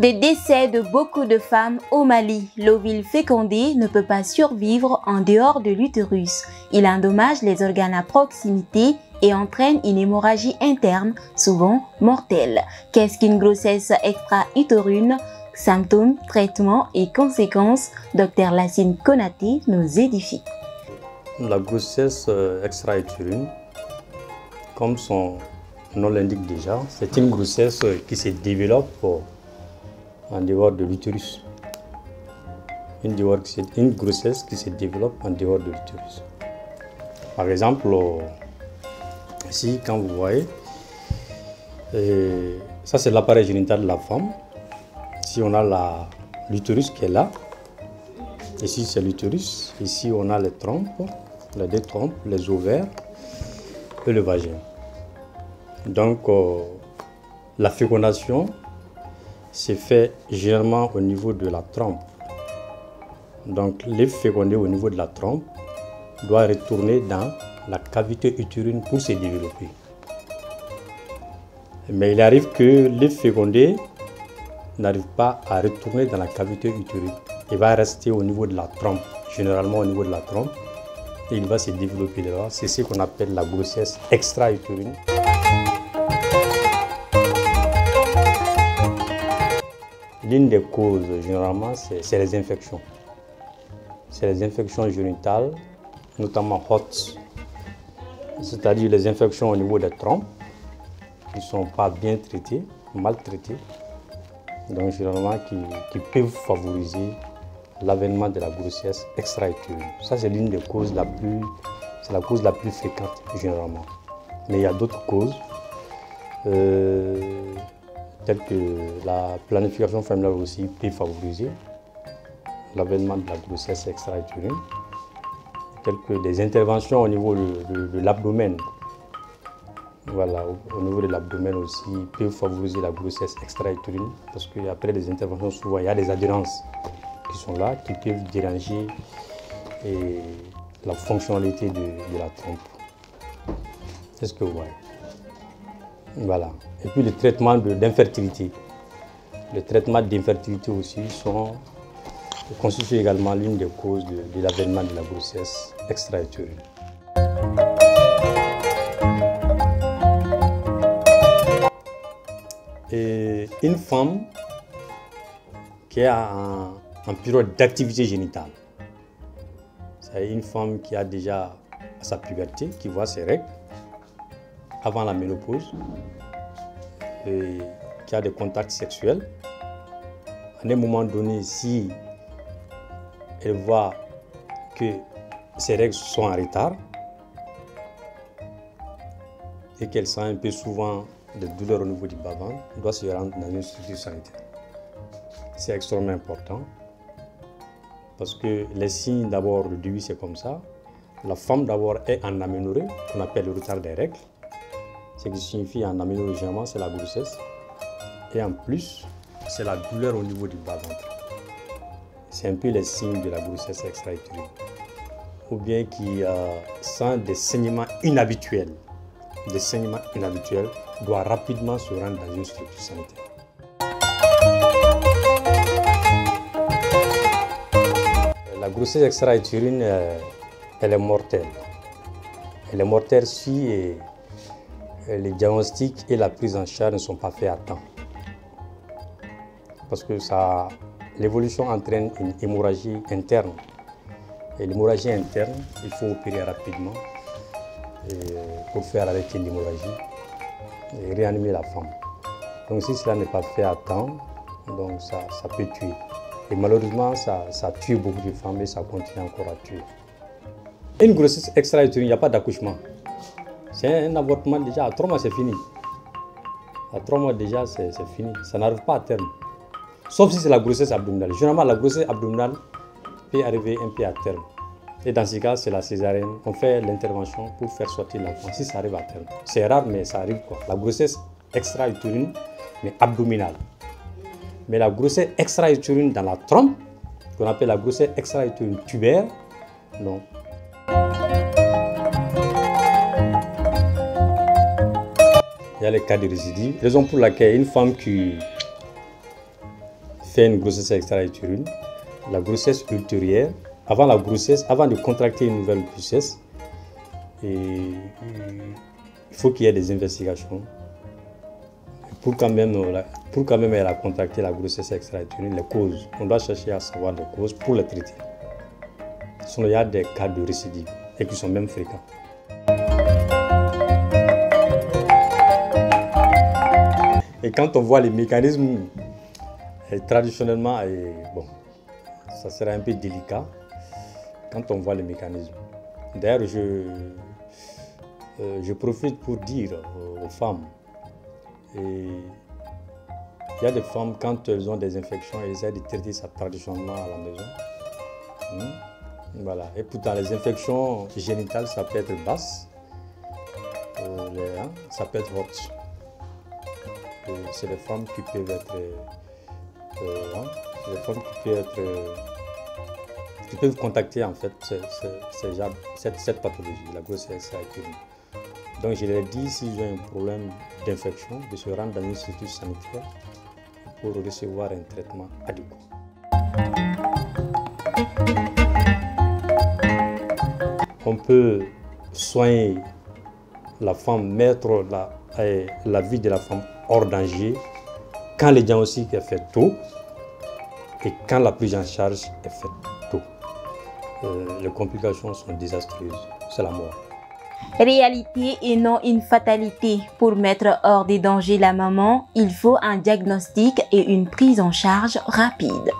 Des décès de beaucoup de femmes au Mali. L'ovule fécondé ne peut pas survivre en dehors de l'utérus. Il endommage les organes à proximité et entraîne une hémorragie interne, souvent mortelle. Qu'est-ce qu'une grossesse extra-utérine? Symptômes, traitements et conséquences, Dr Lassine Konaté nous édifie. La grossesse extra-utérine, comme son nom l'indique déjà, c'est une grossesse qui se développe en dehors de l'utérus. Une grossesse qui se développe en dehors de l'utérus. Par exemple, ici, quand vous voyez, ça c'est l'appareil génital de la femme. Ici, on a l'utérus qui est là. Ici, c'est l'utérus. Ici, on a les trompes, les deux trompes, les ovaires et le vagin. Donc, la fécondation se fait généralement au niveau de la trompe. Donc, les fécondés au niveau de la trompe doivent retourner dans la cavité utérine pour se développer. Mais il arrive que les fécondés n'arrivent pas à retourner dans la cavité utérine. Il va rester au niveau de la trompe, généralement au niveau de la trompe, et il va se développer là. C'est ce qu'on appelle la grossesse extra-utérine. L'une des causes, généralement, c'est les infections. C'est les infections génitales, notamment HOT, c'est-à-dire les infections au niveau des trompes, qui ne sont pas bien traitées, mal traitées, donc généralement qui peuvent favoriser l'avènement de la grossesse extra-utérine. Ça, c'est l'une des causes c'est la cause la plus fréquente, généralement. Mais il y a d'autres causes, telles que la planification familiale aussi peut favoriser l'avènement de la grossesse extra-utérine, telles que des interventions au niveau de l'abdomen. Voilà, au niveau de l'abdomen aussi peut favoriser la grossesse extra-utérine, parce qu'après les interventions, souvent il y a des adhérences qui sont là, qui peuvent déranger la fonctionnalité de la trompe. C'est ce que vous voyez. Voilà. Et puis le traitement d'infertilité. Les traitements d'infertilité aussi constituent également l'une des causes de l'avènement de la grossesse extra-utérine. Et une femme qui est en période d'activité génitale, c'est une femme qui a déjà sa puberté, qui voit ses règles avant la ménopause, et qui a des contacts sexuels. À un moment donné, si elle voit que ses règles sont en retard et qu'elle sent un peu souvent des douleurs au niveau du bas-ventre, elle doit se rendre dans une structure sanitaire. C'est extrêmement important parce que les signes d'abord du début c'est comme ça. La femme d'abord est en aménorrhée, qu'on appelle le retard des règles. Ce qui signifie en aménorrhée généralement c'est la grossesse. Et en plus, c'est la douleur au niveau du bas-ventre. C'est un peu les signes de la grossesse extra-utérine. Ou bien qui sent des saignements inhabituels. Des saignements inhabituels, doit rapidement se rendre dans une structure sanitaire. La grossesse extra-utérine, elle est mortelle. Elle est mortelle si les diagnostics et la prise en charge ne sont pas faits à temps. Parce que l'évolution entraîne une hémorragie interne. Et l'hémorragie interne, il faut opérer rapidement pour faire arrêter l'hémorragie et réanimer la femme. Donc si cela n'est pas fait à temps, donc ça peut tuer. Et malheureusement, ça tue beaucoup de femmes et ça continue encore à tuer. Une grossesse extra-utérine, il n'y a pas d'accouchement. C'est un avortement déjà, à 3 mois c'est fini. À 3 mois déjà c'est fini, ça n'arrive pas à terme. Sauf si c'est la grossesse abdominale. Généralement la grossesse abdominale peut arriver un peu à terme. Et dans ce cas, c'est la césarienne. On fait l'intervention pour faire sortir l'enfant si ça arrive à terme. C'est rare, mais ça arrive quoi. La grossesse extra-utérine, mais abdominale. Mais la grossesse extra-utérine dans la trompe, qu'on appelle la grossesse extra-utérine tubaire, non. Il y a les cas de récidive, raison pour laquelle une femme qui fait une grossesse extra-utérine, la grossesse ultérieure, avant la grossesse, avant de contracter une nouvelle grossesse, il faut qu'il y ait des investigations pour quand même elle a contracté la grossesse extra-utérine, les causes. On doit chercher à savoir les causes pour les traiter. Sinon, il y a des cas de récidive et qui sont même fréquents. Et quand on voit les mécanismes, traditionnellement, bon, ça sera un peu délicat quand on voit les mécanismes. D'ailleurs, je profite pour dire aux femmes, il y a des femmes, quand elles ont des infections, elles essaient de traiter ça traditionnellement à la maison. Voilà. Et pourtant, les infections génitales, ça peut être basse, ça peut être haute. C'est des femmes qui peuvent être, qui peuvent contacter en fait cette pathologie, la grossesse extra-utérine. Donc je leur dis, s'ils ont un problème d'infection, de se rendre dans une structure sanitaire pour recevoir un traitement adéquat. On peut soigner la femme, mettre la vie de la femme hors danger quand le diagnostic est fait tôt et quand la prise en charge est faite tôt. Les complications sont désastreuses, c'est la mort. Réalité et non une fatalité. Pour mettre hors de danger la maman, il faut un diagnostic et une prise en charge rapide.